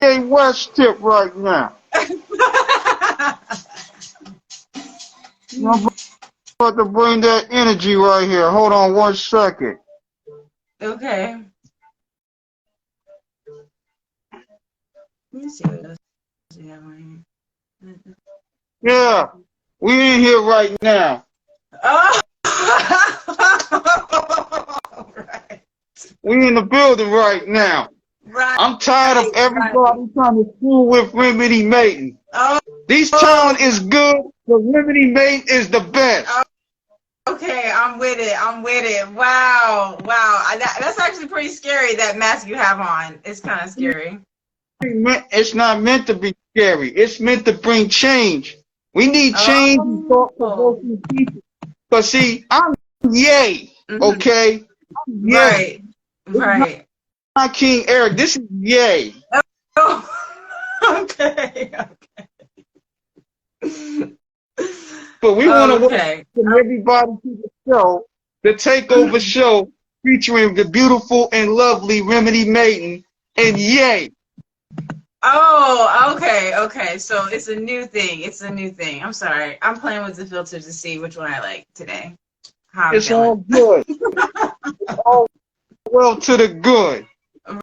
West tip right now. I'm about to bring that energy right here. Hold on 1 second. Okay. Let me see what else we have on here. Yeah, we in here right now. Oh! Right. We in the building right now. Right. I'm tired of everybody trying to fool with Remedy Maiden. Oh. These talent is good, but Remedy Maiden is the best. Okay, I'm with it. I'm with it. Wow. Wow. That's actually pretty scary, that mask you have on. It's kind of scary. It's not meant to be scary. It's meant to bring change. We need change in thought-provoking people. Because, see, I'm Ye, okay? I'm Ye. Right. Right. Not King Eric. This is Ye. Oh. Okay. But we want to welcome everybody to the show, the Takeover Show, featuring the beautiful and lovely Remedy Maiden and Ye. Oh, okay, okay. So it's a new thing. It's a new thing. I'm sorry. I'm playing with the filter to see which one I like today. How it's all good. It's all well to the good.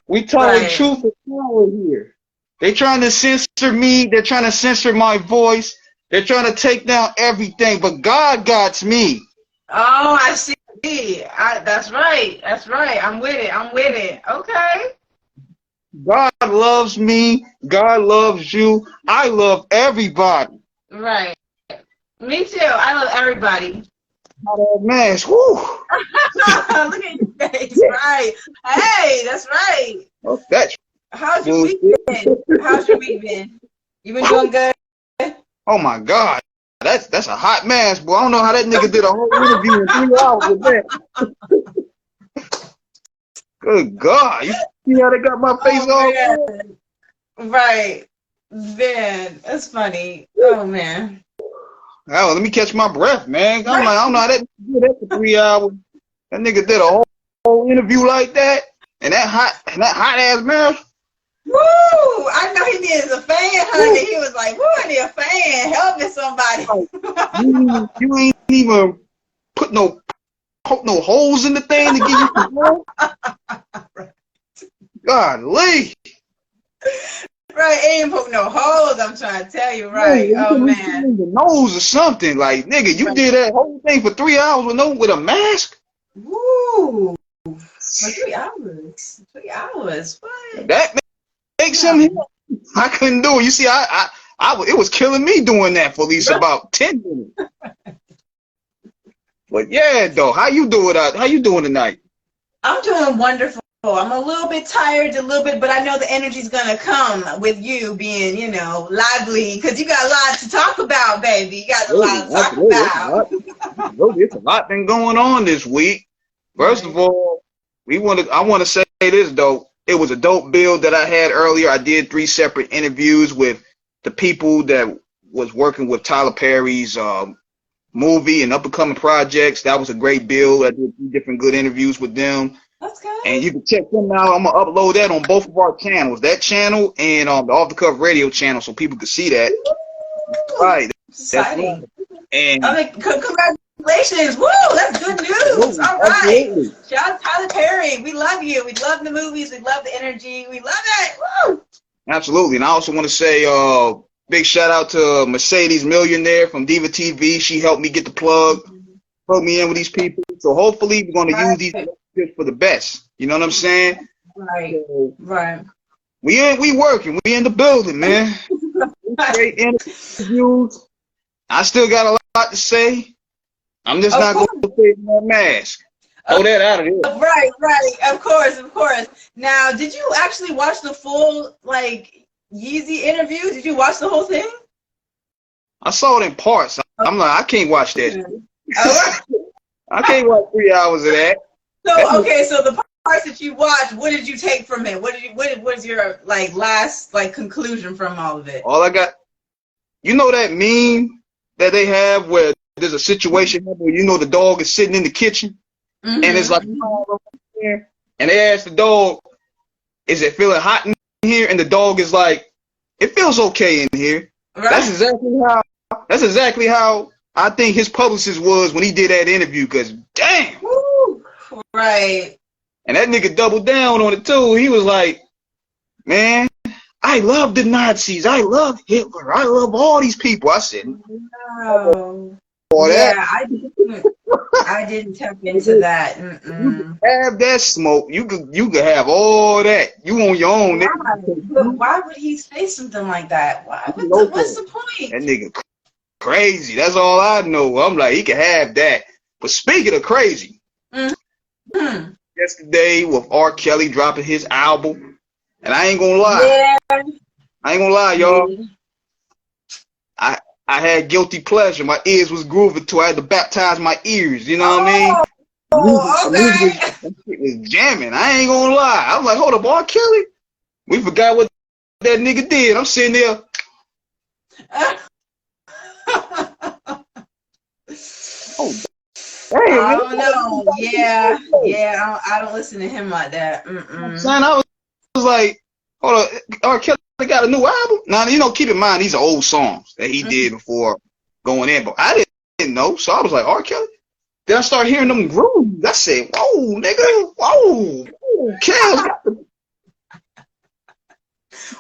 We telling truth and power here. They trying to censor me. They're trying to censor my voice. They're trying to take down everything. But God got me. Oh, I see. That's right. That's right. I'm with it. I'm with it. Okay. God loves me. God loves you. I love everybody. Right. Me too. I love everybody. Oh, man. Woo. Look at your face. Right. Hey, that's right. Oh, that's How's your week been? How's your week been? You been doing good? Oh my God. That's a hot mask, boy. I don't know how that nigga did a whole interview in 3 hours with that. Good God. You see how they got my face all man. Right. Man, that's funny. Oh, man. Oh, let me catch my breath, man. I'm like, I don't know how that nigga did that for 3 hours. That nigga did a whole interview like that, and that hot ass mask. Woo! I know he needs a fan, honey. He was like, "Woo, I need a fan. Help me, somebody." you ain't even poke no holes in the thing to give you some blood. Golly. Right, ain't poke no holes. I'm trying to tell you, right? Yeah, oh man, the nose or something. Like, nigga, you did that whole thing for 3 hours with a mask. Woo! For 3 hours. 3 hours. What? That makes him. I couldn't do it. You see, it was killing me doing that for at least about 10 minutes. But yeah, though, how you doing tonight? I'm doing wonderful. I'm a little bit tired, but I know the energy's gonna come with you being, lively, because you got a lot to talk about, baby. You got a lot to talk about. There's a lot been going on this week. First of all, I want to say this though. It was a dope build that I had earlier. I did 3 separate interviews with the people that was working with Tyler Perry's movie and up-and-coming projects. That was a great build. I did 3 different good interviews with them. That's good. And you can check them out. I'm going to upload that on both of our channels, that channel and the Off the Cuff Radio channel, so people can see that. Ooh, right. Exciting. And congratulations. Woo, that's good news. All right. Shout out to Tyler Perry. We love you. We love the movies. We love the energy. We love it. Woo. Absolutely. And I also want to say big shout out to Mercedes Millionaire from Diva TV. She helped me get the plug me in with these people. So hopefully we're going to use these for the best. You know what I'm saying? Right. So, right. We working. We in the building, man. Great interviews. I still got a lot to say. I'm just not going to say my mask. Throw that out of here. Right. Of course. Now, did you actually watch the full, Yeezy interview? Did you watch the whole thing? I saw it in parts. I'm like, I can't watch that. I can't watch 3 hours of that. So, so the parts that you watched, what did you take from it? What was your, last, conclusion from all of it? All I got, that meme that they have where there's a situation where the dog is sitting in the kitchen and it's like, and they ask the dog, is it feeling hot in here and the dog is like, it feels okay in here. Right. That's exactly how I think his publicist was when he did that interview, because damn. Woo. Right. And that nigga doubled down on it too. He was like, man, I love the Nazis. I love Hitler. I love all these people. I said, no. Yeah, I didn't tap into that. You have that smoke. You could have all that. You on your own. Why would he say something like that? What's the point? That nigga crazy. That's all I know. I'm like, he can have that. But speaking of crazy, yesterday with R.Kelly dropping his album, and I ain't gonna lie. Yeah. I ain't gonna lie, y'all. I had guilty pleasure. My ears was grooving to. I had to baptize my ears. You know what I mean? Oh, okay. That shit was jamming. I ain't gonna lie. I was like, hold up, R.Kelly. We forgot what that nigga did. I'm sitting there. Oh, damn, I don't know. Yeah. I don't listen to him like that. Son, I was like, hold up, R.Kelly got a new album. Now, you know, keep in mind, these are old songs that he did before going in, but I didn't know, so I was like, R.Kelly? Then I started hearing them grooves. I said, whoa, nigga, whoa, Kelly.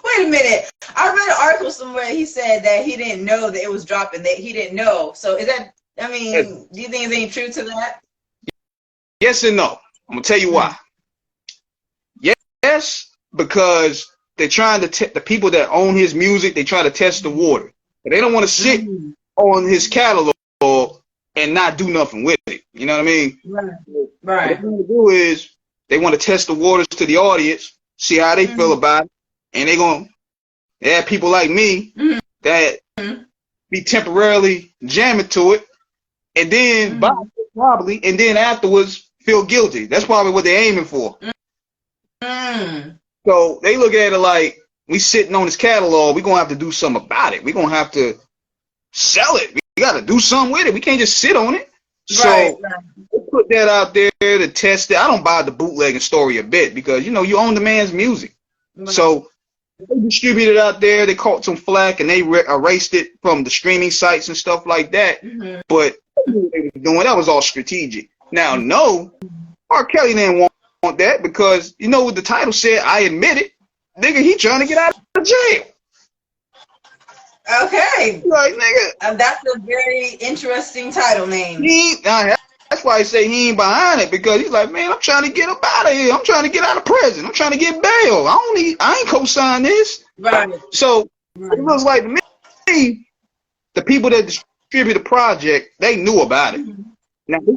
Wait a minute. I read an article somewhere. He said that he didn't know that it was dropping, that he didn't know. So is that, I mean, do you think there's any truth to that? Yes and no. I'm going to tell you why. Yes, because they're trying to, the people that own his music, they try to test the water. But they don't want to sit on his catalog and not do nothing with it. You know what I mean? Right. What they want to do is they want to test the waters to the audience, see how they feel about it. And they're going to have people like me that be temporarily jamming to it, and then buy it probably, and then afterwards feel guilty. That's probably what they're aiming for. So they look at it like, we sitting on his catalog, we're going to have to do something about it. We're going to have to sell it. We got to do something with it. We can't just sit on it. So they put that out there to test it. I don't buy the bootlegging story a bit, because, you know, you own the man's music. So they distributed it out there. They caught some flack and they erased it from the streaming sites and stuff like that. But what they were doing, that was all strategic. Now, no, R. Kelly didn't want that, because you know what the title said? I admit it. Nigga, he trying to get out of jail. Okay. Like, nigga. That's a very interesting title name. That's why I say he ain't behind it, because he's like, man, I'm trying to get up out of here. I'm trying to get out of prison. I'm trying to get bail. I ain't co-sign this. Right. So it looks like to me, the people that distribute the project, they knew about it. Now, this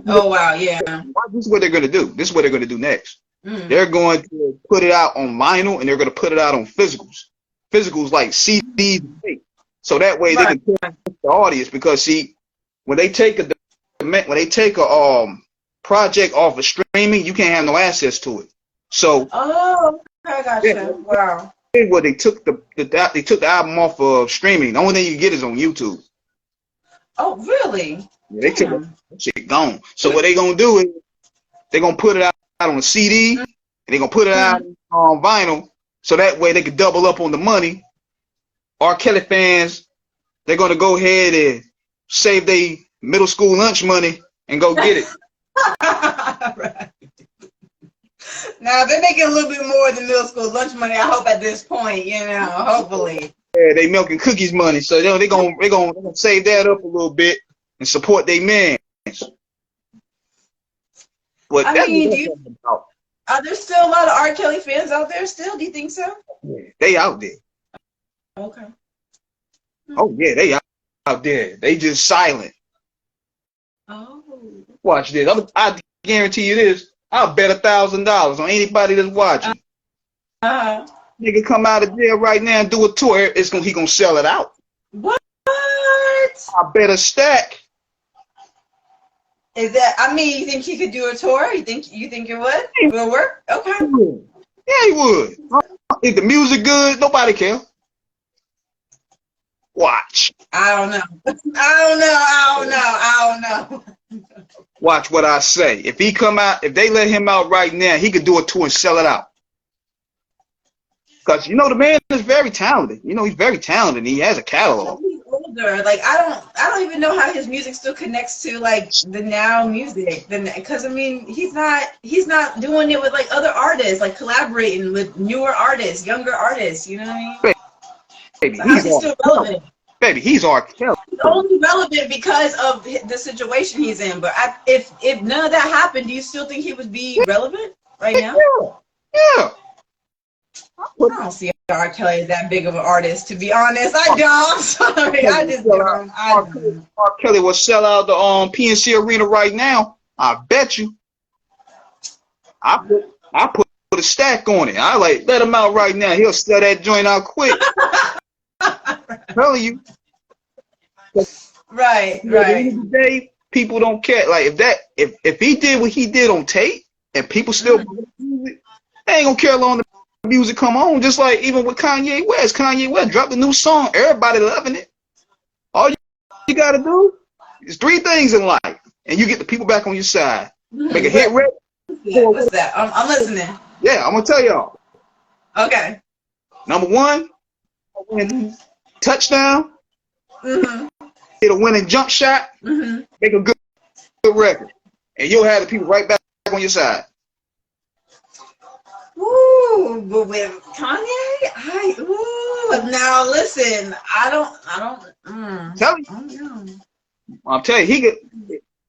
is what they're going to do. This is what they're going to do next. They're going to put it out on vinyl, and they're going to put it out on physicals. Physicals like CDs. So that way they can test the audience, because see, when they take a project off of streaming, you can't have no access to it. So I gotcha. Wow. Well, they took the album off of streaming. The only thing you get is on YouTube. Oh, really? Yeah, they took that shit gone. So what they gonna do is they're gonna put it out on a CD, and they're gonna put it out on vinyl, so that way they can double up on the money. R. Kelly fans, they're gonna go ahead and save their middle school lunch money and go get it. Right. Now they're making a little bit more than middle school lunch money, I hope, at this point, you know, hopefully. Yeah, they milking cookies money, so they're gonna save that up a little bit and support their man. But I mean, are there still a lot of R. Kelly fans out there still? Do you think so? Yeah, they out there. Okay. Oh yeah, they out there. They just silent. Oh. Watch this. I guarantee you this. I'll bet $1,000 on anybody that's watching. Nigga come out of jail right now and do a tour. He gonna sell it out. What? I bet a stack. Is that? I mean, you think he could do a tour? You think it would? It will work? Okay. Yeah, he would. If the music good, nobody care. Watch. I don't know. Watch what I say. If he come out, if they let him out right now, he could do a tour and sell it out. Because you know the man is very talented. You know he's very talented. He has a catalog. He's older. Like I don't even know how his music still connects to like the now music. Because I mean he's not doing it with like other artists, like collaborating with newer artists, younger artists. You know what I mean? Baby, So how's he still relevant? Baby, he's R.Kelly. He's only relevant because of the situation he's in. But if none of that happened, do you still think he would be relevant right now? Yeah. I don't see R. Kelly as that big of an artist, to be honest. I don't. I'm sorry. I just don't. R. Kelly will sell out the PNC Arena right now. I bet you. I put a stack on it. I like let him out right now. He'll sell that joint out quick. I'm telling you. Right. At the end of the day, people don't care. Like if he did what he did on tape and people still music, they ain't gonna care long the music come on. Just like even with Kanye West. Kanye West dropped a new song. Everybody loving it. All you gotta do is 3 things in life, and you get the people back on your side. Make a hit record. What's that? I'm listening. Yeah, I'm gonna tell y'all. Okay. Number 1, touchdown. Hit a winning jump shot. Make a good record, and you'll have the people right back on your side. Ooh, but with Kanye, now listen, I don't. Tell you, I'm telling you, he could.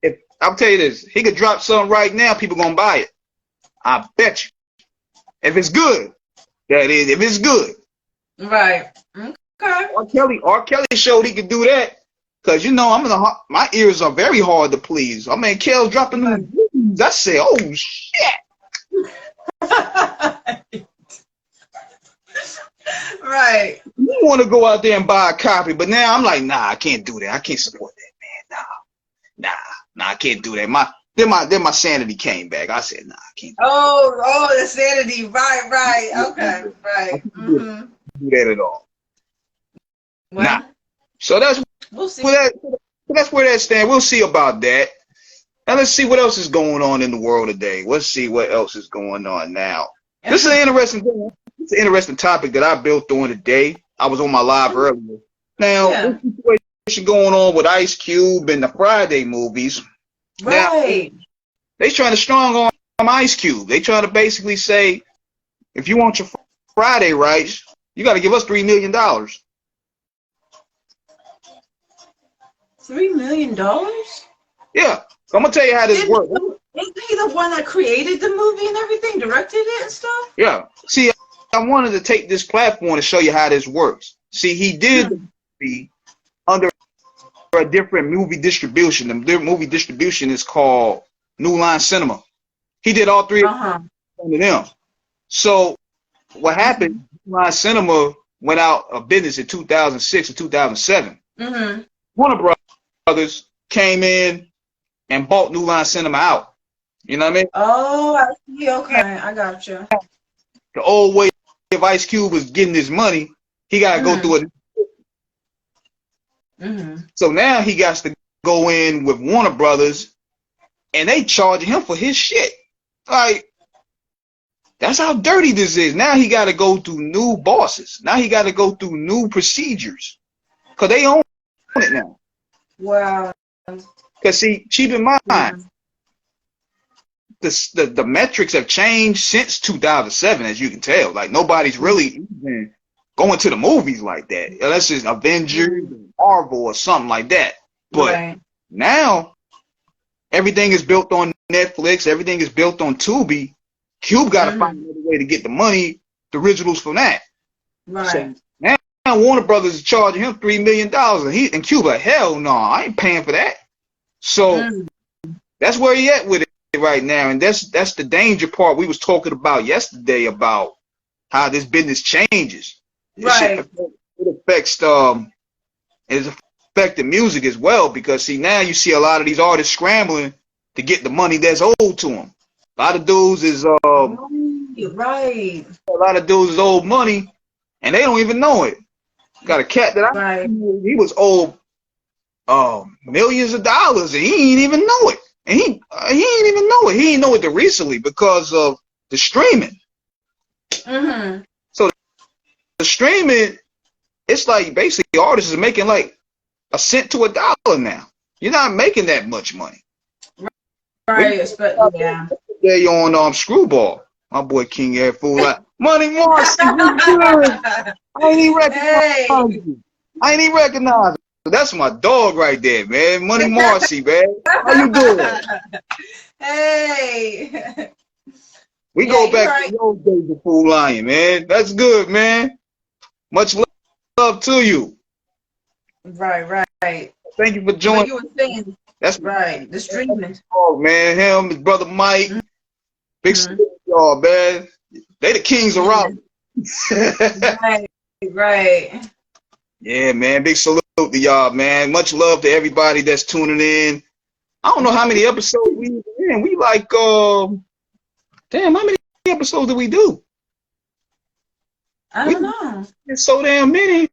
If I'll tell you this, he could drop something right now. People gonna buy it. I bet you. If it's good, that is. If it's good, right? Okay. R. Kelly showed he could do that. Cause you know my ears are very hard to please. I mean, Kel's dropping new news. I say, oh shit. Right. You want to go out there and buy a copy, but now I'm like, nah, I can't do that. I can't support that, man. Nah, I can't do that. Then my sanity came back. I said, nah, I can't. Oh, the sanity. Right. Okay, right. I can't do that at all. Well, nah. So we'll see. That's where that stands. We'll see about that. Now let's see what else is going on in the world today. Let's see what else is going on now. This is an interesting thing. It's an interesting topic that I built on today. I was on my live earlier. Now, this situation going on with Ice Cube and the Friday movies. Right. Now, they trying to strong on Ice Cube. They trying to basically say, if you want your Friday rights, you got to give us $3 million. $3 million? Yeah. So I'm gonna tell you how this works. Isn't he the one that created the movie and everything, directed it and stuff? Yeah. See, I wanted to take this platform to show you how this works. See, he did the movie under a different movie distribution. The movie distribution is called New Line Cinema. He did all 3 of them. So what happened? New Line Cinema went out of business in 2006 and 2007. Warner Brothers came in and bought New Line Cinema out. You know what I mean? Oh, I see. Okay, I got you. The old way of Ice Cube was getting his money, he got to go through it. So now he got to go in with Warner Brothers, and they charge him for his shit. Like, that's how dirty this is. Now he got to go through new bosses. Now he got to go through new procedures, because they own it now. Wow. Because see, keep in mind, the metrics have changed since 2007, as you can tell. Like, nobody's really even going to the movies like that, unless it's Avengers, Marvel, or something like that. But now, everything is built on Netflix. Everything is built on Tubi. Cube got to find another way to get the money, the originals from that. Right. So now Warner Brothers is charging him $3 million, and Cube like, hell no, I ain't paying for that. So that's where he at with it right now, and that's the danger part we was talking about yesterday about how this business changes. Right. It affects it's affecting music as well, because see, now you see a lot of these artists scrambling to get the money that's owed to them. A lot of dudes is a lot of dudes is owed money, and they don't even know it. Got a cat that he was owed millions of dollars, and he didn't even know it. And he didn't even know it. He didn't know it recently because of the streaming. So streaming, it's like basically artists is making like a cent to a dollar now. You're not making that much money. Right, but yeah. They on Screwball. My boy King Air Fool like Money Marcy, I ain't even recognize you. I ain't even recognize you. That's my dog right there, man. Money Marcy, man. How you doing? Hey. We go back to the old days of Fool Lion, man. That's good, man. Much love to you. Right. Thank you for joining. What you were saying. That's right. The streaming. Oh man, him, his brother Mike, big salute y'all, man. They the kings of rock. Right. Yeah, man. Big salute to y'all, man. Much love to everybody that's tuning in. I don't know how many episodes we in. We like damn, how many episodes did we do? I don't know. It's so damn many.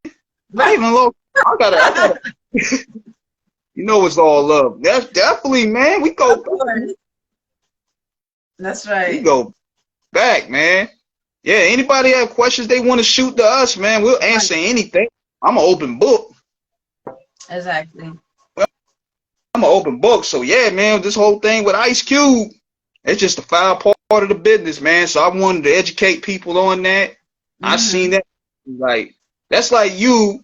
I even look. I gotta. You know it's all love. That's definitely, man. We go. That's right. We go back, man. Yeah. Anybody have questions they want to shoot to us, man? We'll answer anything. I'm an open book. Exactly. I'm an open book. So yeah, man. This whole thing with Ice Cube, it's just a foul part of the business, man. So I wanted to educate people on that. I seen that. Like that's like you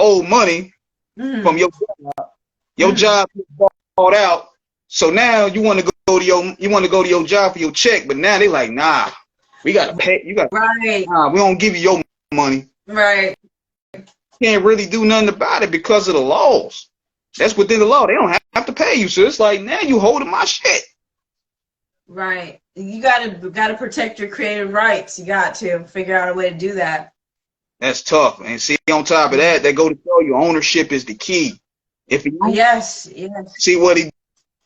owe money from your job. Your job is bought out, so now you want to go to your job for your check, but now they like, nah, we gotta pay. You got nah, we don't give you your money. Right. Can't really do nothing about it because of the laws. That's within the law. They don't have to pay you, so it's like now you holding my shit. Right. You gotta protect your creative rights. You got to figure out a way to do that. That's tough. And see, on top of that, they go to show you ownership is the key. If he yes. See what he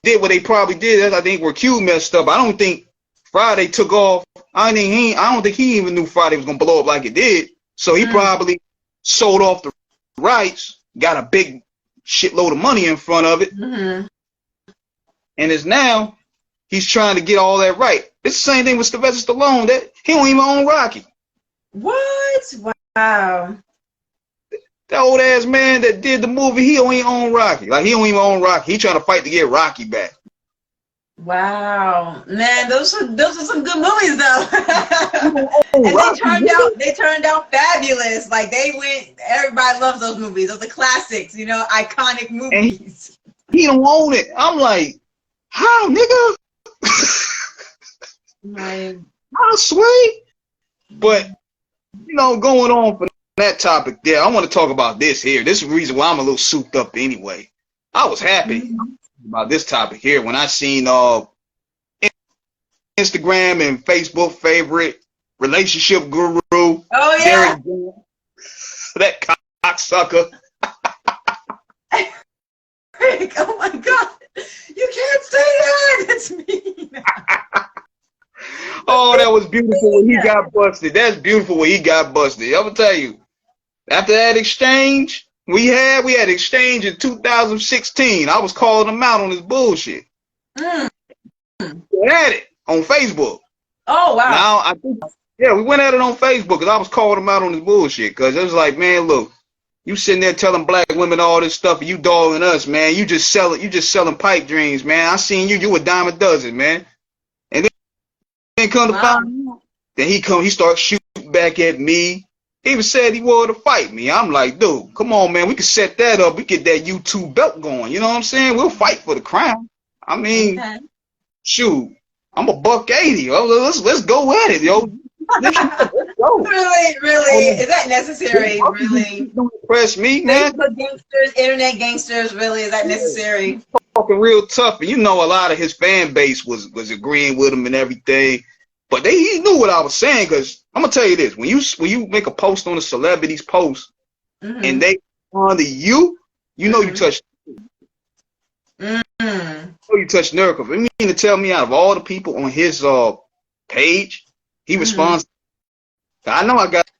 did, what they probably did. I think where Q messed up. I don't think Friday took off. I don't think he even knew Friday was gonna blow up like it did. So he probably sold off the rights, got a big shitload of money in front of it, and is now he's trying to get all that right. It's the same thing with Sylvester Stallone. That he don't even own Rocky. What? Wow. That old ass man that did the movie, he don't even own Rocky. Like he don't even own Rocky. He trying to fight to get Rocky back. Wow, man, those are some good movies though. And they turned out fabulous. Like everybody loves those movies. Those are classics, iconic movies. And he don't own it. I'm like, how, nigga? How sweet? But going on for that topic there, I want to talk about this here. This is the reason why I'm a little souped up anyway. I was happy about this topic here when I seen Instagram and Facebook favorite relationship guru. Oh yeah, Derek, that cocksucker. Oh my God, you can't say that. That's mean. Oh, that was beautiful when he got busted. That's beautiful when he got busted. I'm gonna tell you. After that exchange we had exchange in 2016. I was calling him out on his bullshit. We had it on Facebook. Oh wow. Now I think we went at it on Facebook because I was calling him out on his bullshit because it was like, man, look, you sitting there telling black women all this stuff and you dogging us, man. You just selling pipe dreams, man. I seen you a dime a dozen, man. And then come to find out, then he starts shooting back at me. He even said he wanted to fight me. I'm like, dude, come on, man. We can set that up. We get that YouTube belt going. You know what I'm saying? We'll fight for the crown. I mean, shoot, I'm $180. Let's go at it, yo. Let's go. Really? Is that necessary? Really? Don't impress me, man. Facebook gangsters, internet gangsters. Really? Is that necessary? Talking real tough, and a lot of his fan base was agreeing with him and everything. But he knew what I was saying, because I'm gonna tell you this: when you make a post on a celebrity's post and they honor you, you touched. You touched nerve. You mean to tell me out of all the people on his page, he responds? I know I got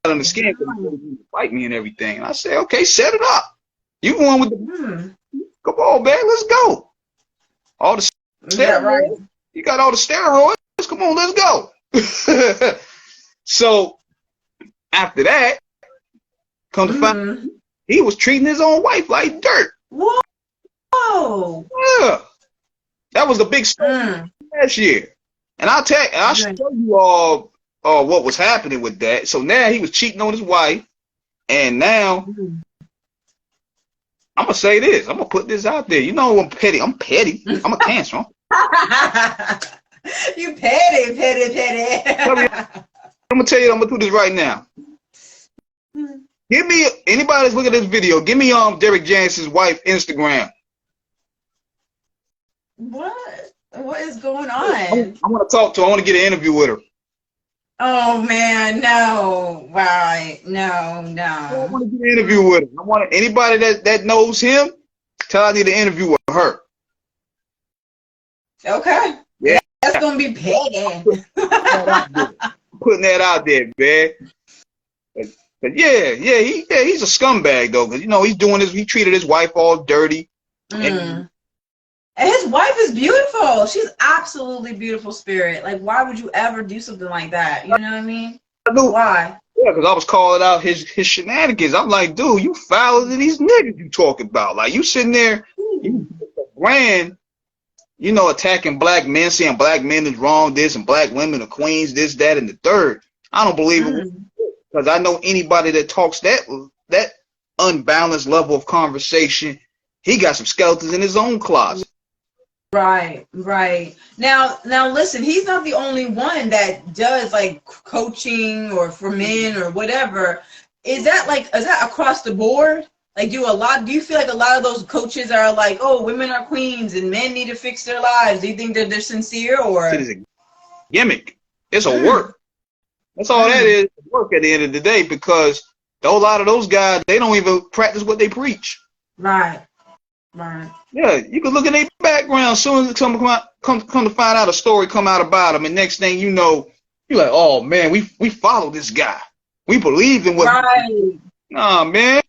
on the skin because he to fight me and everything. And I said, okay, set it up. You going with the come on, man, let's go. All the steroids. You got all the steroids. Come on, let's go. So After that, come to find, he was treating his own wife like dirt. Whoa. Yeah, that was the big story last year. And I'll show you all what was happening with that. So now he was cheating on his wife, and now I'm gonna say this. I'm gonna put this out there. You know I'm petty. I'm petty. I'm a Cancer. You petty. I'm gonna tell you. I'm gonna do this right now. Give me anybody that's looking at this video. Give me Derek Jansen's wife Instagram. What is going on? I want to talk to her. I want to get an interview with her. Oh man, no. Right. No. I want to get an interview with her. I want anybody that knows him, tell I need an interview with her. Okay. Yeah. That's gonna be petty. Putting that out there, man. But he's a scumbag though, because you know he's doing this. He treated his wife all dirty. And his wife is beautiful. She's absolutely beautiful spirit. Like, why would you ever do something like that? You know what I mean? Why? Yeah, because I was calling out his shenanigans. I'm like, dude, you fouler than these niggas you talking about. Like, you sitting there, you brand, you know, attacking black men, saying black men is wrong, this, and black women are queens, this, that, and the third. I don't believe it, because I know anybody that talks that unbalanced level of conversation, he got some skeletons in his own closet. Right. Now listen, he's not the only one that does like coaching or for men or whatever. Is that across the board? Like, do you feel like a lot of those coaches are like, oh, women are queens and men need to fix their lives? Do you think that they're sincere, or it is a gimmick? It's a work. That's all that is, work at the end of the day, because a whole lot of those guys, they don't even practice what they preach. Right. Yeah, you can look at their background. As soon as come to find out a story come out about them, and next thing you know, you're like, oh man, we follow this guy. We believe in what. Right. Nah, man.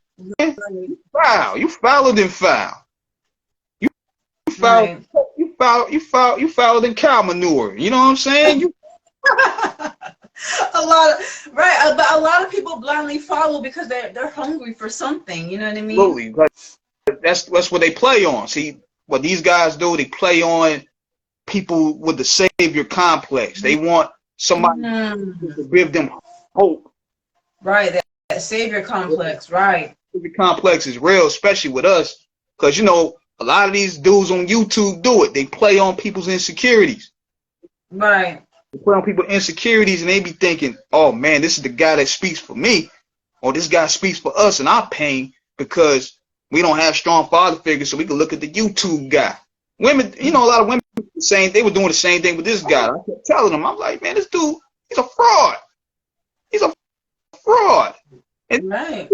Foul. You fouler than foul. You foul. Right. You fouler than cow manure. You know what I'm saying? But a lot of people blindly follow because they're hungry for something. You know what I mean? Absolutely. That's what they play on. See, what these guys do, they play on people with the savior complex. They want somebody to give them hope. Right, that savior complex, right. Savior complex is real, especially with us, because, you know, a lot of these dudes on YouTube do it. They play on people's insecurities. Right. They play on people's insecurities, and they be thinking, oh, man, this is the guy that speaks for me, or this guy speaks for us in our pain, because we don't have strong father figures, so we can look at the YouTube guy. Women, you know, a lot of women, they were doing the same thing with this guy. I kept telling them, I'm like, man, this dude, he's a fraud. He's a fraud. And right.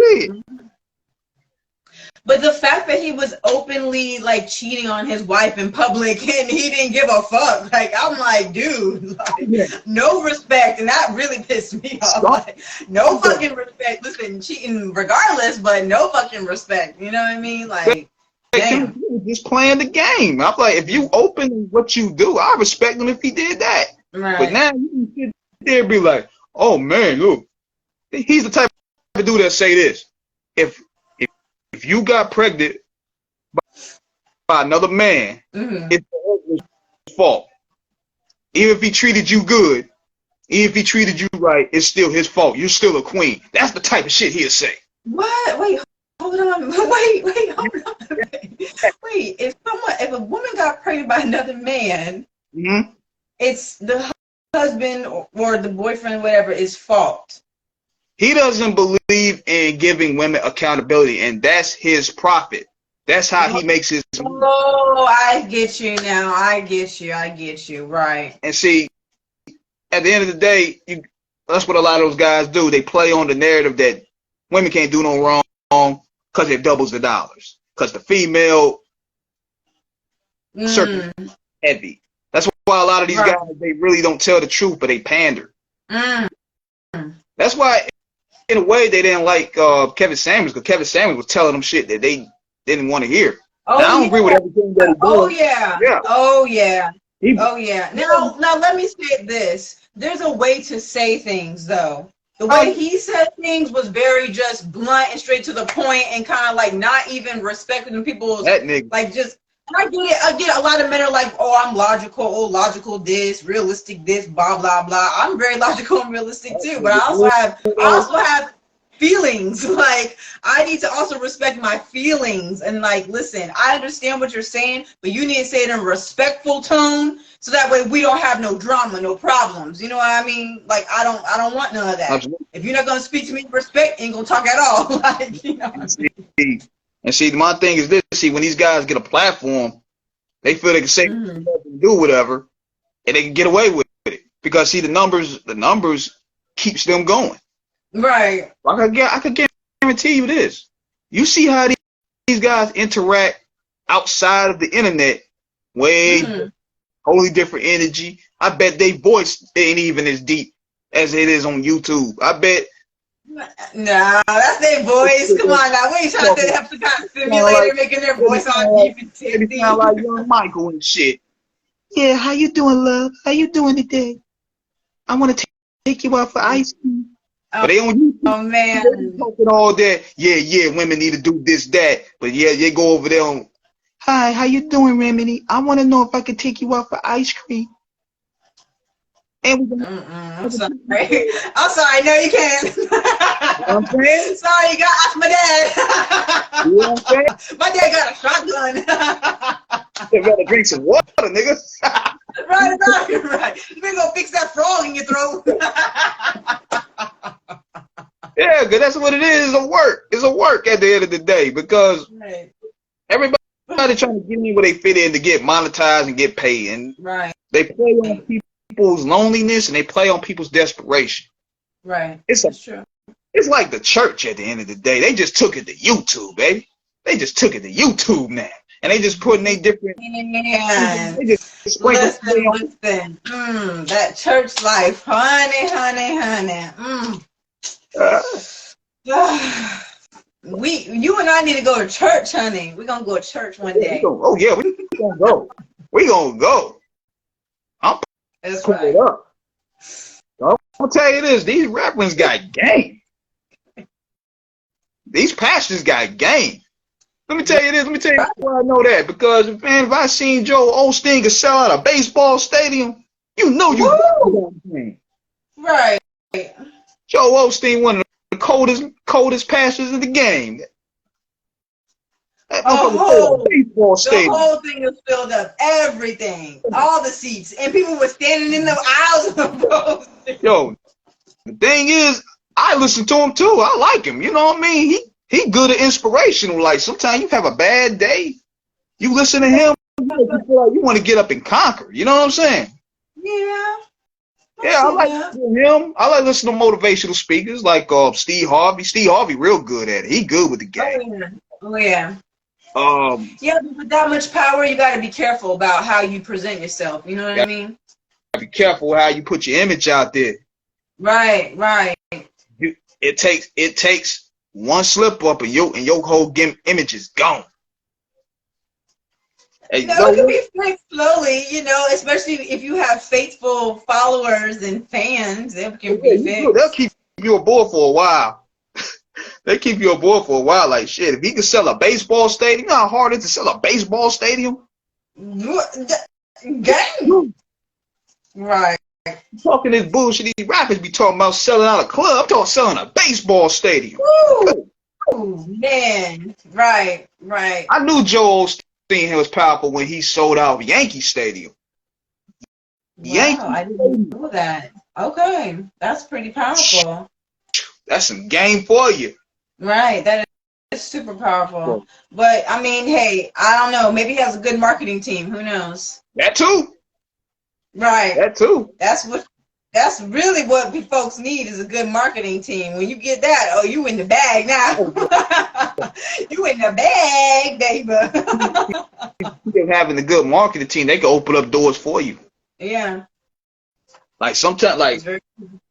But the fact that he was openly like cheating on his wife in public and he didn't give a fuck, like, I'm like, dude, like, no respect, and that really pissed me off. Like, no fucking respect. Listen, cheating regardless, but no fucking respect. You know what I mean? Like, damn. Just playing the game. I'm like, if you open what you do, I respect him if he did that. Right. But now you can sit there and be like, oh man, look, he's the type of dude that say this: if you got pregnant by another man, it's the husband's fault. Even if he treated you good, even if he treated you right, it's still his fault. You're still a queen. That's the type of shit he'll say. What? Wait, hold on. Wait, hold on. Wait, if a woman got pregnant by another man, it's the husband or the boyfriend, whatever, is fault. He doesn't believe in giving women accountability, and that's his profit. That's how he makes his money. Oh, I get you now. I get you. Right. And see, at the end of the day, that's what a lot of those guys do. They play on the narrative that women can't do no wrong because it doubles the dollars. Because the female circuit is heavy. That's why a lot of these guys, they really don't tell the truth, but they pander. That's why, in a way, they didn't like Kevin Samuels, because Kevin Samuels was telling them shit that they didn't want to hear. Now, I don't agree with everything that he does. Oh yeah. Now let me say this. There's a way to say things, though. The way he said things was very just blunt and straight to the point, and kind of like not even respecting people's that nigga. like just. And I get it. I get a lot of men are like, oh, I'm logical. Oh, logical this, realistic this, blah blah blah. I'm very logical and realistic too, but I also have feelings. Like I need to also respect my feelings and like listen. I understand what you're saying, but you need to say it in a respectful tone. So that way we don't have no drama, no problems. You know what I mean? Like I don't want none of that. Absolutely. If you're not gonna speak to me with respect, ain't gonna talk at all. Like, you know. And see, my thing is this. See, when these guys get a platform, they feel they can say do whatever, and they can get away with it because see, the numbers keeps them going. Right. I could guarantee you this. You see how these guys interact outside of the internet, way totally different energy. I bet they voice ain't even as deep as it is on YouTube. I bet. Nah, that's their voice. Come on now, we ain't trying to have some kind of simulator making their voice on deep and tipsy. They sound like young Michael and shit. Yeah, how you doing, love? How you doing today? I want to take you out for ice cream. But they on YouTube. Oh man, they talking all that. Yeah, women need to do this, that. But yeah, they go over there on. Hi, how you doing, Remedy? I want to know if I could take you out for ice cream. And I'm sorry. I'm sorry. No, you can't. You know what I'm saying? Sorry, you got to ask my dad. You know what I'm saying? My dad got a shotgun. You better drink some water, nigga. Right. You better go fix that frog in your throat. Yeah, because that's what it is. It's a work. It's a work at the end of the day because everybody trying to get in where they fit in to get monetized and get paid. And they play on people's loneliness and they play on people's desperation. Right. It's true. It's like the church at the end of the day. They just took it to YouTube, baby. They just took it to YouTube now. And they just putting they different. Yeah. They just listen. That church life, honey. You and I need to go to church, honey. We're gonna go to church one day. Oh yeah, we gonna go. We gonna go. That's put it up. I'm gonna tell you this: these rappers got game. These pastors got game. Let me tell you this. Let me tell you why I know that. Because man, if I seen Joe Osteen could sell out a baseball stadium, you know you got game. Right. Joe Osteen, one of the coldest pastors in the game. The whole thing is filled up. Everything. All the seats. And people were standing in the aisles of the Yo, the thing is, I listen to him too. I like him. You know what I mean? He good at inspirational. Like sometimes you have a bad day. You listen to him, you feel like you want to get up and conquer. You know what I'm saying? Yeah. I like listening to him. I like listening to motivational speakers like Steve Harvey. Steve Harvey real good at it. He good with the game. Oh yeah. Yeah, but with that much power, you got to be careful about how you present yourself. You know what I mean? Be careful how you put your image out there. Right. It takes one slip up and your whole image is gone. It can be fixed slowly, especially if you have faithful followers and fans. It can be fixed. They'll keep you aboard for a while. They keep you aboard for a while. Like shit, if he can sell a baseball stadium, you know how hard it is to sell a baseball stadium? Game. Right. Talking this bullshit, these rappers be talking about selling out a club. I'm talking selling a baseball stadium. Ooh, man. Right. I knew Joe Osteen was powerful when he sold out Yankee Stadium. Wow, I didn't know that. Okay, that's pretty powerful. That's some game for you. Right, that is super powerful. But I mean, hey, I don't know. Maybe he has a good marketing team. Who knows? That too. Right. That too. That's really what folks need is a good marketing team. When you get that, you in the bag now. You in the bag, baby. Having a good marketing team, they can open up doors for you. Yeah. Like sometimes,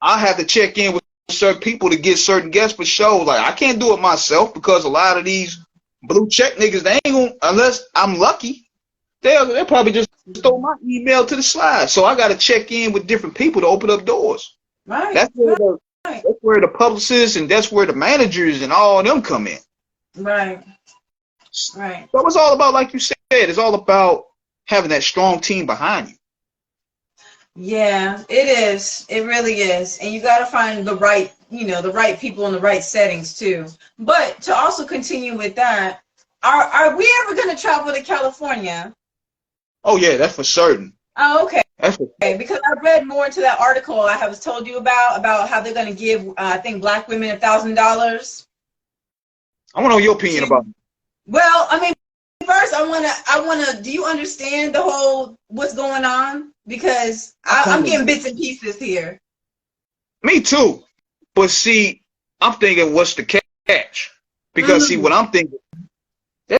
I have to check in with certain people to get certain guests for shows. Like I can't do it myself because a lot of these blue check niggas, they ain't gonna, unless I'm lucky, they'll probably just throw my email to the slide. So I got to check in with different people to open up doors. Right. That's where That's where the publicists and that's where the managers and all of them come in. Right. Right. So it's all about, like you said, it's all about having that strong team behind you. Yeah, it is. It really is. And you got to find the right, the right people in the right settings too. But to also continue with that, are we ever going to travel to California? Oh yeah, that's for certain. Oh, okay. That's for Okay, because I read more into that article I was told you about how they're going to give, I think, Black women $1,000. I want to know your opinion about it. Well, I mean, first I wanna. Do you understand the whole what's going on? Because I'm getting bits and pieces here. Me too. But see, I'm thinking, what's the catch? Because see, what I'm thinking, they're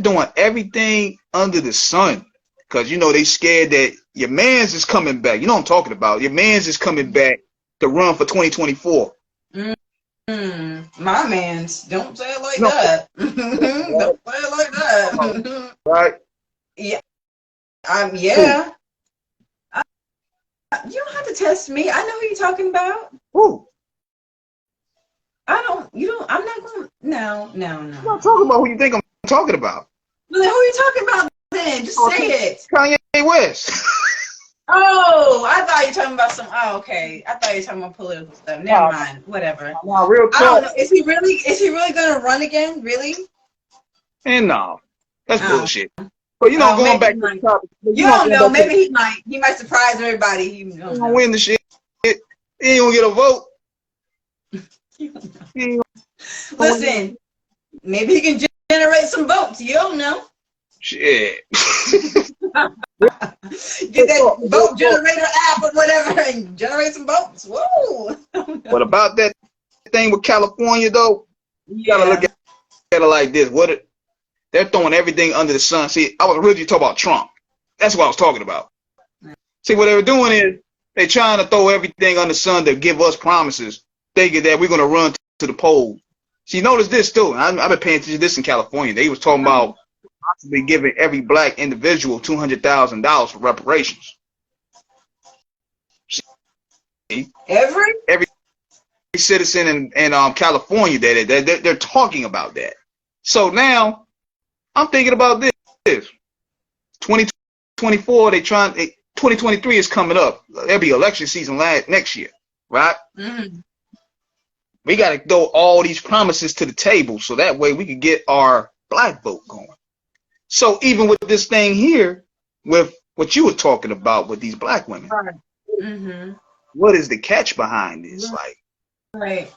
doing everything under the sun. Because, they scared that your man's is coming back. You know what I'm talking about. Your man's is coming back to run for 2024. My man's. Don't say it like that. Don't say it like that. Right? Yeah. Yeah. You don't have to test me. I know who you're talking about. Who? I'm not going. No. I'm not talking about who you think I'm talking about. Well, then who are you talking about then? Just say it. Kanye West. Oh, I thought you were talking about some. Oh, okay. I thought you were talking about political stuff. Never mind. Whatever. No, real talk. I don't know. Is he really going to run again? Really? And no, that's bullshit. But going back to the topic. You don't know. Maybe he might. He might surprise everybody. He gonna win the shit. He ain't gonna get a vote. Listen, maybe he can generate some votes. You don't know. Shit. Get that vote generator app or whatever and generate some votes. Whoa. But about that thing with California, though, you gotta look at it like this. They're throwing everything under the sun. See, I was originally talking about Trump. That's what I was talking about. See, what they were doing is they're trying to throw everything under the sun to give us promises, thinking that we're going to run to the polls. See, notice this, too. I've been paying attention to this in California. They was talking about possibly giving every black individual $200,000 for reparations. See? Every citizen in California, they're talking about that. So now, I'm thinking about this. 2024, 2023 is coming up. There'll be election season next year, right? We got to throw all these promises to the table so that way we can get our black vote going. So even with this thing here, with what you were talking about with these black women, what is the catch behind this? Like,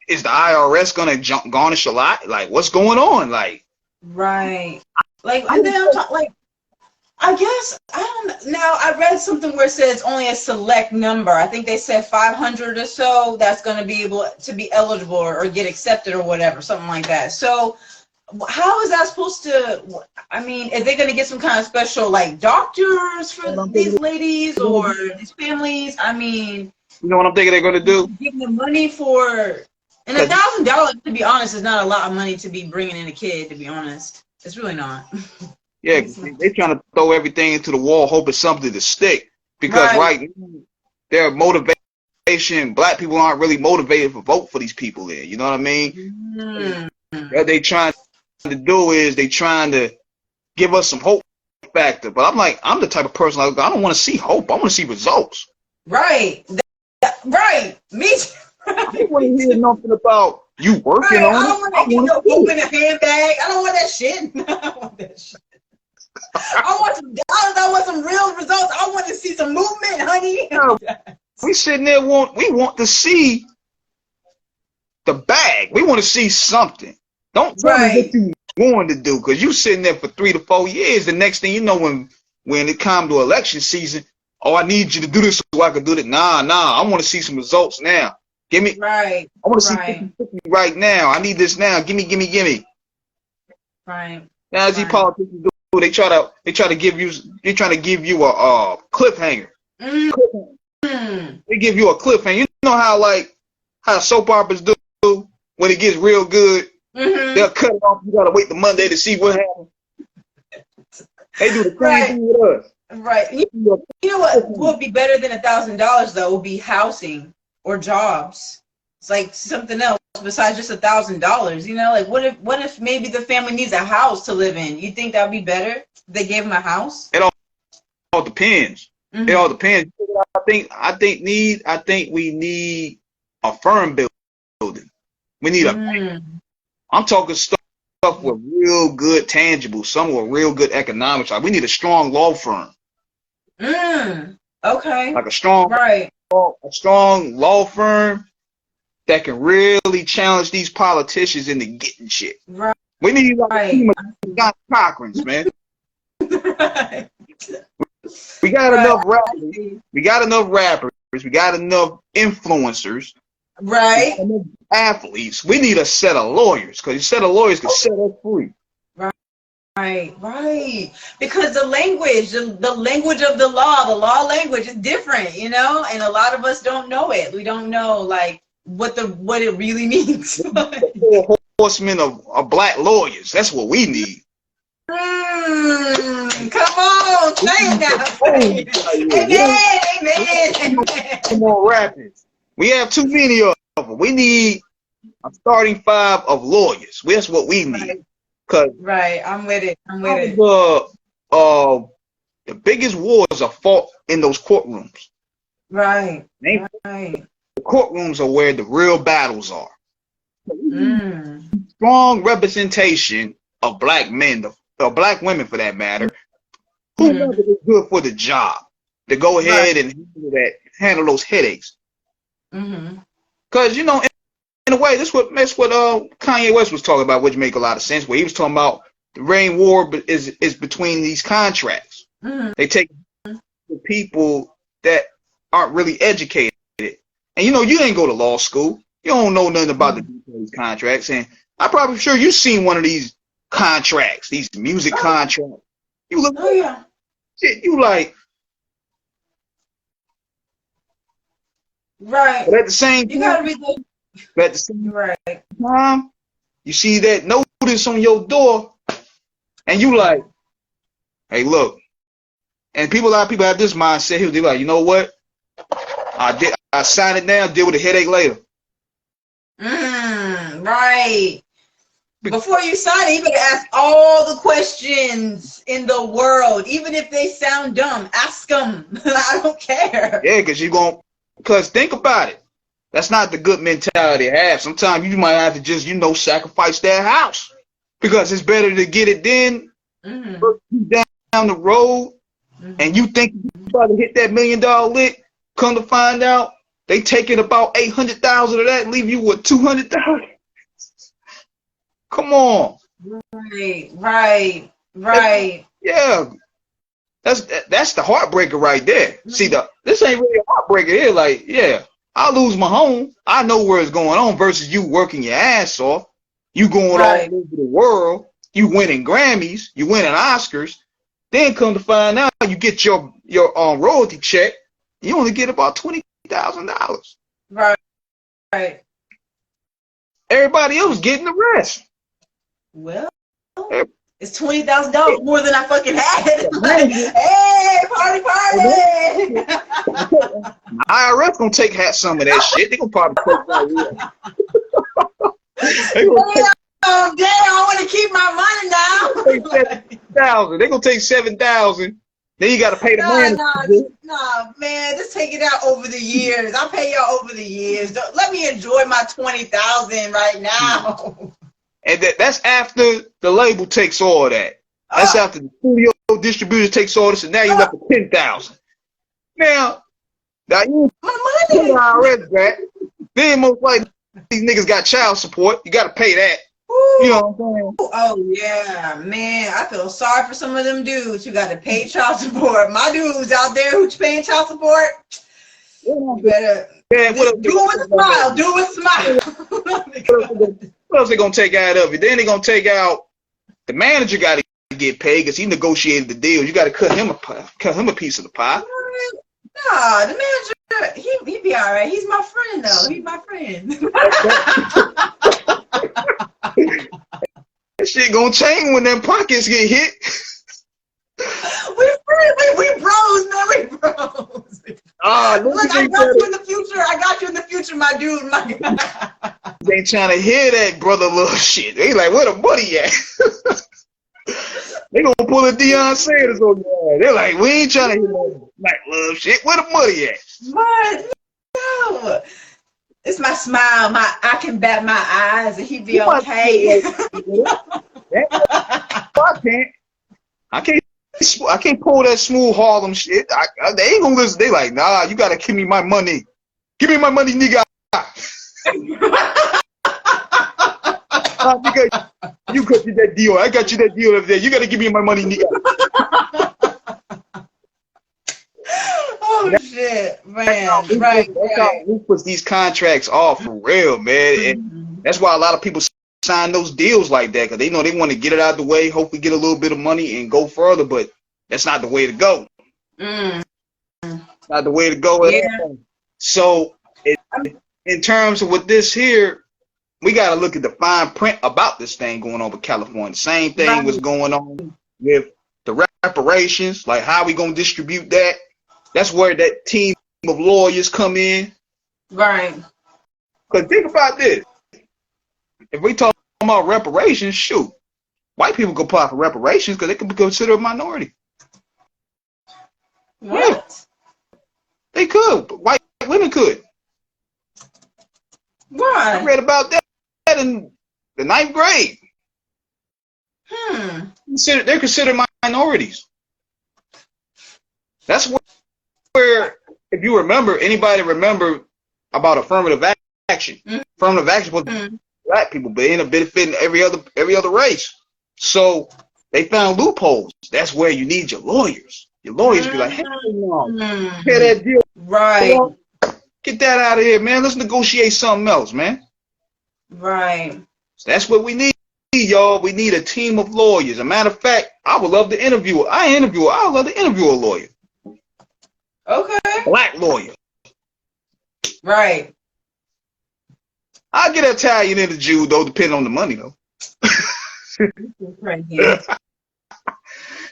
is the IRS going to garnish a lot? Like, what's going on? Right. And then I guess, I don't know. Now, I read something where it says only a select number. I think they said 500 or so that's going to be able to be eligible or get accepted or whatever, something like that. So how is that supposed to, I mean, are they going to get some kind of special, doctors for these ladies or these families? I mean. You know what I'm thinking they're going to do? Give them money for, and $1,000, to be honest, is not a lot of money to be bringing in a kid, to be honest. It's really not. Yeah, they're trying to throw everything into the wall, hoping something to stick. Because right now, their motivation, black people aren't really motivated to vote for these people there. You know what I mean? What they trying to do is they trying to give us some hope factor. But I'm the type of person, I don't want to see hope. I want to see results. Right. Right. Me too. I don't want to hear nothing about you working on it. I don't want to get no poop in a handbag. I don't want that shit. I don't want that shit. I want some dollars. I want some real results. I want to see some movement, honey. We sitting there we want to see the bag. We want to see something. Don't tell me what you want to do, because you sitting there for 3 to 4 years. The next thing you know, when it comes to election season, I need you to do this so I can do that. Nah. I want to see some results now. Give me. Right. I want to see 50 right now. I need this now. Gimme. Right. Now, as these politicians do, they try to give you a cliffhanger. They give you a cliffhanger. You know how soap operas do when it gets real good. They'll cut it off. You gotta wait the Monday to see what happens. They do the same thing with us. Right. You know what would be better than $1,000 though would be housing. or jobs. It's like something else besides just $1,000. You know, like what if maybe the family needs a house to live in? You think that'd be better if they gave them a house? It all depends. Mm-hmm. It all depends. I think we need a firm building. We need a. I'm talking stuff with real good tangible, some with real good economics. Like we need a strong law firm. Okay. Like a strong law firm that can really challenge these politicians into getting shit. Right. We need like a team of John Cochrans, man. Right. We got enough rappers. We got enough rappers. We got enough influencers. Right. Enough athletes. We need a set of lawyers because a set of lawyers can set us free. Right. Because the language of the law language is different, you know, and a lot of us don't know it. We don't know like what it really means. The horsemen of black lawyers. That's what we need. Come on, say it now. Amen. Come on, rappers. We have too many of them. We need a starting five of lawyers. That's what we need. Right, I'm with it. The biggest wars are fought in those courtrooms. Right. The courtrooms are where the real battles are. Strong representation of black men, or black women for that matter, who know that it's good for the job to go ahead and handle those headaches. Because, you know, in a way, that's what Kanye West was talking about, which make a lot of sense, where he was talking about the reign war is between these contracts. They take the people that aren't really educated. And, you know, you didn't go to law school. You don't know nothing about the details contracts. And I'm probably sure you've seen one of these contracts, these music contracts. You look, shit, you like. Right. But at the same time, you gotta read the. But at the same time, you see that notice on your door, and you like, hey, look. And a lot of people have this mindset here. They're like, you know what? I sign it now, deal with the headache later. Right. Before you sign it, you better ask all the questions in the world, even if they sound dumb. Ask them. I don't care. Yeah, because think about it. That's not the good mentality to have. Sometimes you might have to just, sacrifice that house because it's better to get it then down the road, and you think you about to hit that $1 million lick. Come to find out, they taking about 800,000 of that and leave you with 200,000. Come on. Right. Yeah. That's the heartbreaker right there. See, this ain't really a heartbreaker here. Like, yeah, I lose my home. I know where it's going on versus you working your ass off. You going all over the world. You winning Grammys. You winning Oscars. Then come to find out, you get your royalty check. You only get about $20,000. Right. Everybody else getting the rest. Well, it's $20,000 more than I fucking had. Like, hey, party! IRS gonna take some of that shit. They gonna probably take that. Damn, I want to keep my money now. They gonna take 7,000. Then you gotta pay the manager. Nah, man, just take it out over the years. I'll pay y'all over the years. Let me enjoy my 20,000 right now. And that's after the label takes all of that. That's after the studio distributor takes all this, and now you left with 10,000. Now you my money. IRS back. Then most likely these niggas got child support. You gotta pay that. Ooh. You know what I'm saying? Oh yeah, man. I feel sorry for some of them dudes who got to pay child support. My dudes out there who's paying child support, you better do it with a smile. Do it with a smile. What else they gonna take out of it? Then they gonna take out the manager. Got to get paid because he negotiated the deal. You got to cut him a piece of the pie. Nah, the manager, he be all right. He's my friend though. He's my friend. That shit gonna change when them pockets get hit. We bros, man. We bros. Look, I got you in the future. I got you in the future, my dude. My God. They ain't trying to hear that brother little shit. They like, where the money at? They gonna pull a Deion Sanders on you. They're like, we ain't trying to hear that black love shit. Where the money at? What? No. It's my smile. I can bat my eyes and he be okay. I can't pull that smooth Harlem shit. They ain't gonna listen. They like, nah, you gotta give me my money. Give me my money, nigga. Nigga, you got you that deal. I got you that deal over there. You gotta give me my money, nigga. Oh shit, man! Right. That's how we put these contracts off for real, man. And that's why a lot of people sign those deals like that because they know they want to get it out of the way, hopefully get a little bit of money and go further. But that's not the way to go. Not the way to go at all. So, in terms of with this here, we got to look at the fine print about this thing going on with California. Same thing was going on with the reparations, like how we gonna distribute that. That's where that team of lawyers come in. Right. Because think about this. If we talk about reparations, shoot, white people could apply for reparations because they could be considered a minority. What? Yeah, they could. But white women could. Why? I read about that in the 9th grade. They're considered minorities. That's where, if you remember, anybody remember about affirmative action? Affirmative action was black people, but it ended up benefiting every other race. So they found loopholes. That's where you need your lawyers. Your lawyers be like, hey, hear that deal? Right. Get that out of here, man. Let's negotiate something else, man. Right. So that's what we need, y'all. We need a team of lawyers. A matter of fact, I would love to interview. I would love to interview a lawyer. Okay. Black lawyer. Right. I'll get an Italian and a Jew, though, depending on the money, though.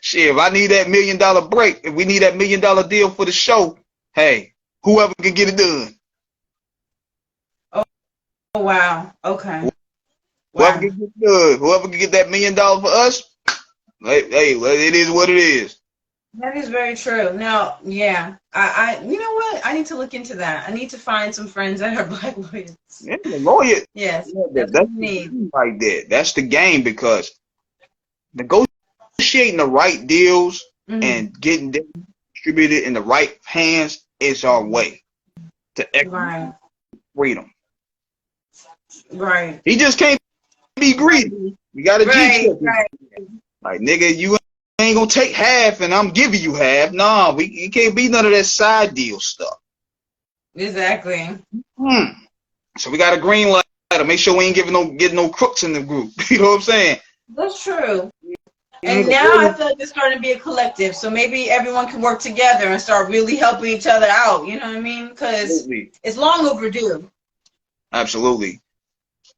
Shit, if I need that $1 million break, if we need that $1 million deal for the show, hey, whoever can get it done. Oh wow. Okay. Whoever can get it done, whoever can get that $1 million for us, hey, well, it is what it is. That is very true. Now, yeah, I you know what? I need to look into that. I need to find some friends that are black lawyers. Yeah, the lawyer. Yes, that's the game right there. That's the game because negotiating the right deals and getting them distributed in the right hands is our way to freedom. Right. He just can't be greedy. You got to G-check. Like, nigga, you ain't gonna take half and I'm giving you half. Nah, it can't be none of that side deal stuff. Exactly. So we got a green light to make sure we ain't getting no crooks in the group. You know what I'm saying? That's true. And now I feel like it's starting to be a collective. So maybe everyone can work together and start really helping each other out. You know what I mean? Because it's long overdue. Absolutely.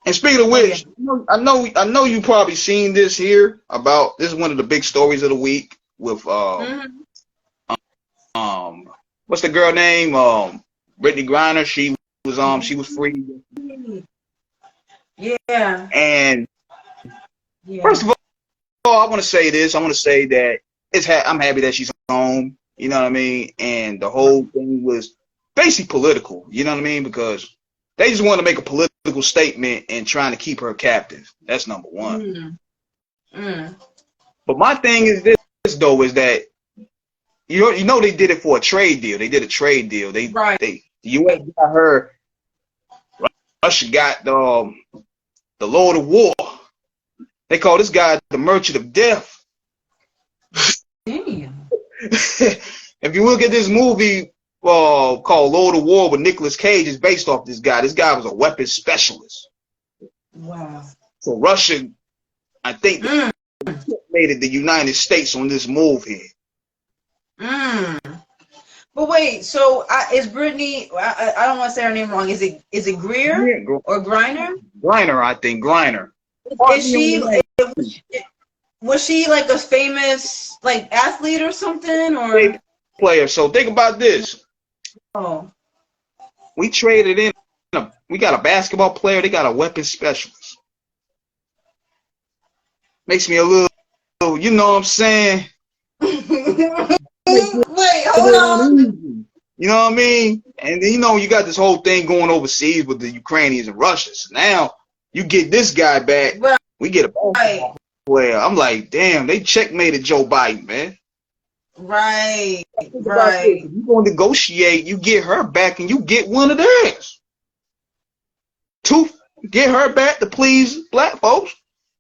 And speaking of which, I know you probably seen this here about this is one of the big stories of the week with what's the girl name? Brittany Griner. She was free. Yeah. And first of all, I want to say this. I want to say that I'm happy that she's home. You know what I mean? And the whole thing was basically political. You know what I mean? Because they just want to make a political statement and trying to keep her captive. That's number one. But my thing is this, though, is that you know they did it for a trade deal. They did a trade deal. The U.S. got her. Russia got the Lord of War. They call this guy the Merchant of Death. Damn. If you look at this movie called Lord of War with Nicolas Cage, is based off this guy. This guy was a weapons specialist. Wow. So Russia, I think, made it the United States on this move here. But wait, so is Brittany? I don't want to say her name wrong. Is it Greer or Griner? Griner, I think Griner. Was she like a famous like athlete or something or player? So think about this. We traded in. We got a basketball player. They got a weapons specialist. Makes me a little, you know what I'm saying? Wait, hold on. You know what I mean? And then, you know, you got this whole thing going overseas with the Ukrainians and Russians. Now you get this guy back. Right. We get a basketball player. I'm like, damn, they checkmated Joe Biden, man. Right. If you go negotiate, you get her back and you get one of theirs. Two, get her back to please black folks.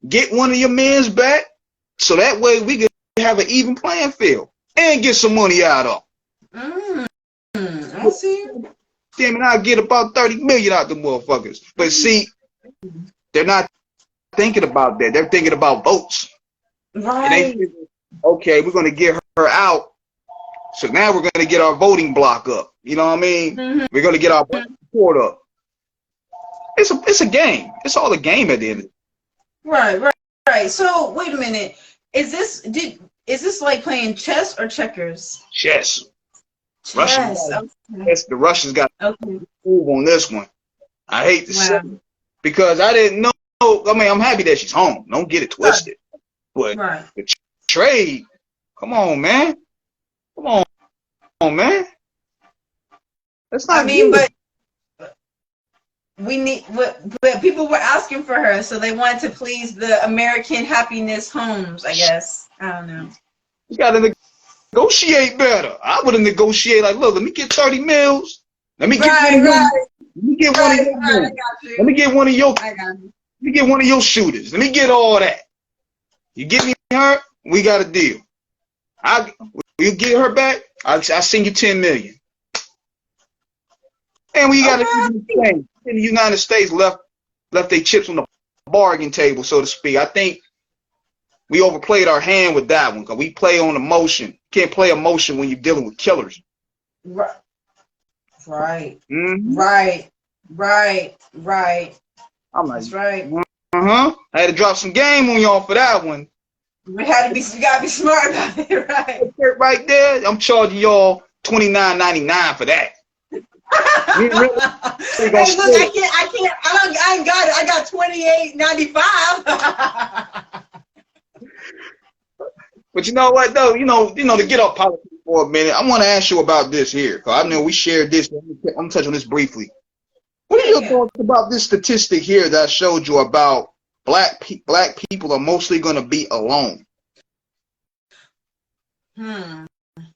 Get one of your men's back. So that way we can have an even playing field and get some money out of them. I see. Damn it, I'll get about 30 million out the motherfuckers. But see, they're not thinking about that. They're thinking about votes. Right. And they, okay, we're going to get her out. So now we're going to get our voting block up. You know what I mean? Mm-hmm. We're going to get our support up. It's a game. It's all a game at the end of it. Right. So wait a minute. Is this like playing chess or checkers? Chess. Chess. Yes, the Russians got to move on this one. I hate to say it because I didn't know. I mean, I'm happy that she's home. Don't get it twisted. But the trade, come on, man. Come on, man. That's not. I mean, but we need. But people were asking for her, so they wanted to please the American Happiness Homes. I guess. I don't know. You gotta negotiate better. I would have negotiated like, look, let me get 30 mils. Let me get one of your. Let me get one of your. Let me get one of your. Let me get one of your shooters. Let me get all that. You get me her, we got a deal. You get her back, I'll send you 10 million. And we got to do the same. In the United States left their chips on the bargain table, so to speak. I think we overplayed our hand with that one because we play on emotion. Can't play emotion when you're dealing with killers. Right. Mm-hmm. Right. I'm like, that's right. I had to drop some game on y'all for that one. We gotta be smart about it, right? Right there, I'm charging y'all $29.99 for that. Hey, look, I ain't got it. I got $28.95. But you know what though? You know, to get off politics for a minute, I want to ask you about this here. Cause I know we shared this. I'm gonna touch on this briefly. What are your thoughts about this statistic here that I showed you about black people are mostly going to be alone?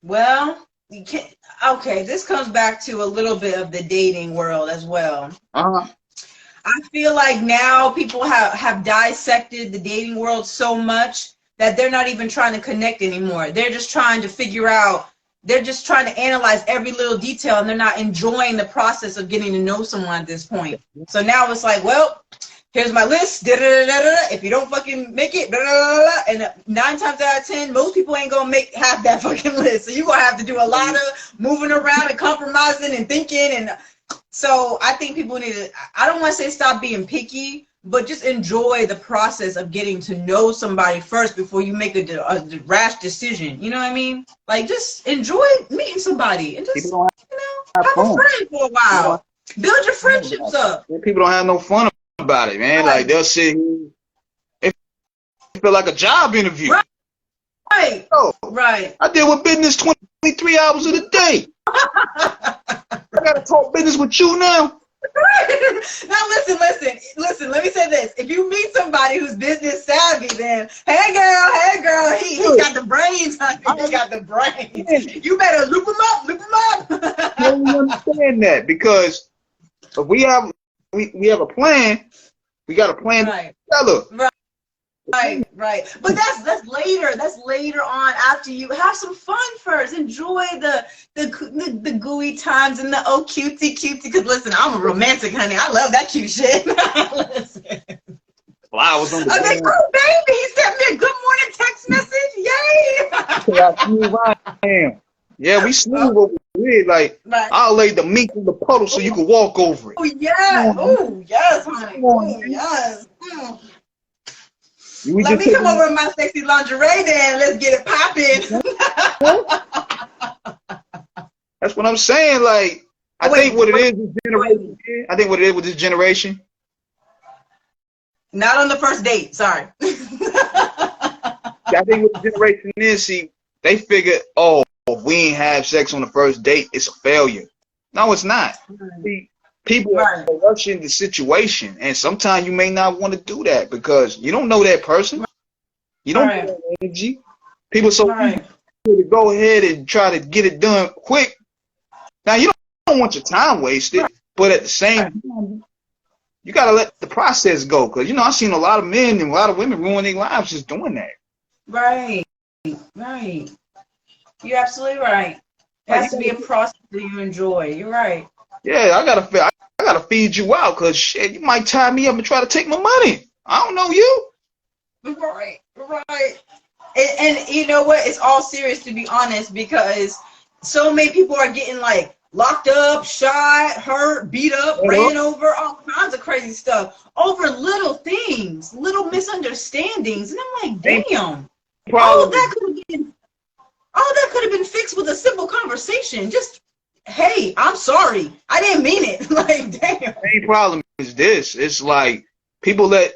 Well, you can't. Okay, this comes back to a little bit of the dating world as well. I feel like now people have dissected the dating world so much that they're not even trying to connect anymore. They're just trying to figure out. They're just trying to analyze every little detail, and they're not enjoying the process of getting to know someone at this point. So now it's like, well, here's my list. If you don't fucking make it, and 9 times out of 10, most people ain't gonna have that fucking list. So you're gonna have to do a lot of moving around and compromising and thinking. And so I think people need to. I don't want to say stop being picky, but just enjoy the process of getting to know somebody first before you make a rash decision. You know what I mean? Like, just enjoy meeting somebody and just, have a friend for a while. Build your friendships up. People don't have no fun about it, man. Like, they'll sit here. It feel like a job interview. Right. I deal with business 23 hours of the day. I gotta talk business with you now. Now listen, let me say this. If you meet somebody who's business savvy, then hey girl, he got the brains, honey. He got the brains. You better loop him up. I don't understand that because if we have a plan, we got a plan together. Right. But that's later. That's later on after you have some fun first. Enjoy the gooey times and the cutesy. Because listen, I'm a romantic, honey. I love that cute shit. Listen. Flowers on the okay, cool, baby. He sent me a good morning text message. Yay! I am. Yeah, we smooth over here. Like, I'll lay the meat in the puddle so you can walk over it. Oh yes. Oh yes, honey. Oh yes. Let me come over in my sexy lingerie then. Let's get it popping. That's what I'm saying. Like, I think what it is this generation. I think what it is with this generation. Not on the first date. Sorry. I think what the generation is, see, they figure, oh, if we ain't have sex on the first date, it's a failure. No, it's not. See, people are rushing the situation, and sometimes you may not want to do that because you don't know that person. You don't know that energy. People so easy to go ahead and try to get it done quick. Now, you don't want your time wasted, but at the same time, you got to let the process go because, you know, I've seen a lot of men and a lot of women ruin their lives just doing that. Right. You're absolutely right. It has to be a process that you enjoy. You're right. Yeah, I gotta feed you out because shit, you might tie me up and try to take my money. I don't know you. Right. And you know what? It's all serious, to be honest, because so many people are getting like locked up, shot, hurt, beat up, ran over, all kinds of crazy stuff over little things, little misunderstandings, and I'm like, damn. All that could have been fixed with a simple conversation. Just, hey, I'm sorry. I didn't mean it. Like, damn. The main problem is this. It's like people let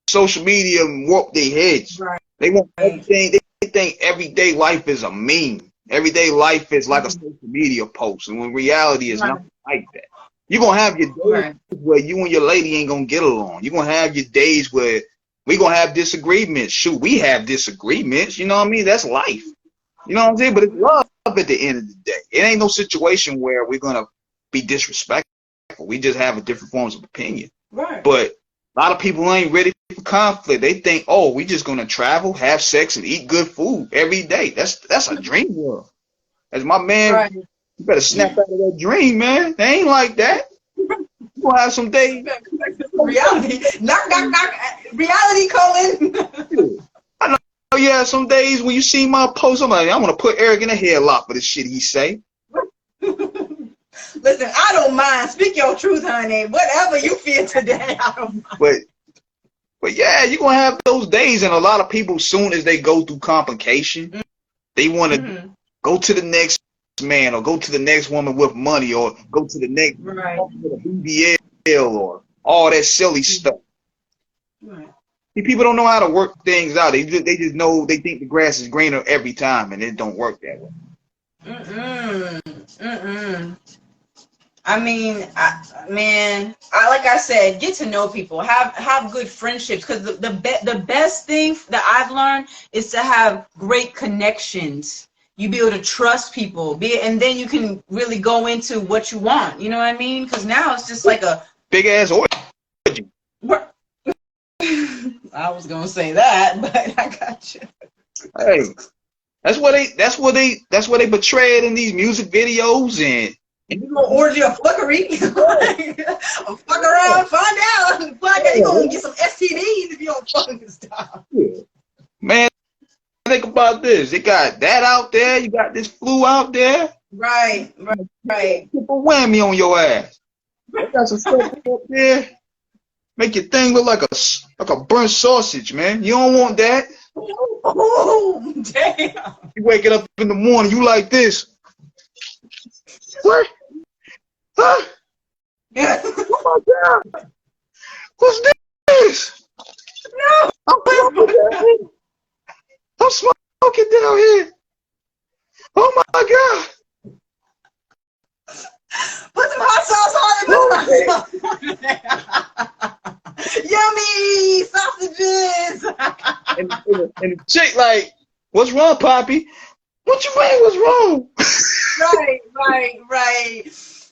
social media warp their heads. Right. They want everything. They think everyday life is a meme. Everyday life is like a social media post. And when reality is nothing like that. You're going to have your days where you and your lady ain't going to get along. You're going to have your days where we're going to have disagreements. Shoot, we have disagreements. You know what I mean? That's life. You know what I'm saying? But it's love at the end of the day. It ain't no situation where we're going to be disrespectful. We just have a different forms of opinion. Right. But a lot of people ain't ready for conflict. They think, oh, we just going to travel, have sex, and eat good food every day. That's a dream world. As my man, you better snap out of that dream, man. They ain't like that. You going to have some days. Reality. Knock. Reality calling. I know. Yeah, some days when you see my post, I'm like, I want to put Eric in a headlock for this shit he say. Listen, I don't mind. Speak your truth, honey. Whatever you feel today, I don't mind. But yeah, you're going to have those days, and a lot of people, soon as they go through complication, they want to go to the next man or go to the next woman with money or go to the next with a BBL or all that silly stuff. Right. People don't know how to work things out. They just know, they think the grass is greener every time, and it don't work that way. I mean, like I said, get to know people, have good friendships, because the best thing that I've learned is to have great connections. You be able to trust people, and then you can really go into what you want. You know what I mean? Because now it's just like a big ass orgy. I was gonna say that, but I got you. Hey, that's what they portray it in these music videos and orgy of fuckery. Fuck around, find out. You're gonna get some STDs if you don't fucking stop. Yeah. Man, think about this. They got that out there. You got this flu out there. Right. People whammy on your ass. They got some stuff up there. Make your thing look like a burnt sausage, man. You don't want that. Oh, damn. You waking up in the morning, you like this. What? Huh? Yeah. Oh my God. What's this? No. I'm smoking down here. Oh my God. Put some hot sauce on it. Yummy sausages. and the chick like, what's wrong, Poppy? What you mean, what's wrong?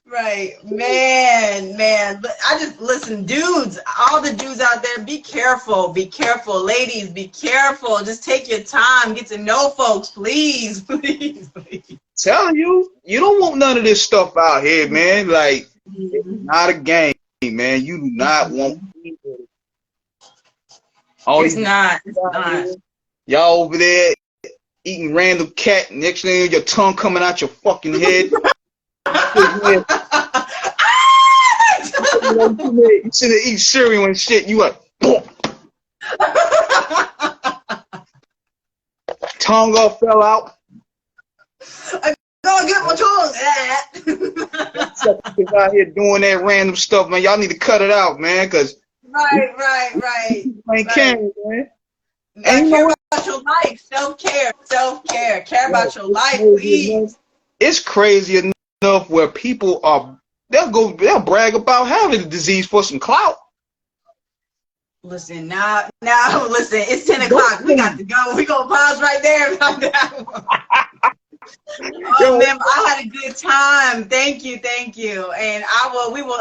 Right. Man. But I just listen, dudes, all the dudes out there, be careful. Ladies, be careful. Just take your time, get to know folks, please. Telling you, you don't want none of this stuff out here, man. Like, it's not a game, man. You do not want all it's not. Y'all over there eating random cat, next thing your tongue coming out your fucking head. You sit there eat cereal and shit, you like tongue all fell out. I gotta get my tongue. suckers out here doing that random stuff, man. Y'all need to cut it out, man, because Right. ain't caring, man. You gotta care about your life. Self-care. Care about your life, please. It's crazy enough where people they'll brag about having the disease for some clout. Listen, now, listen, it's 10 o'clock. We got to go. We're going to pause right there. Oh, man, I had a good time. Thank you. And we will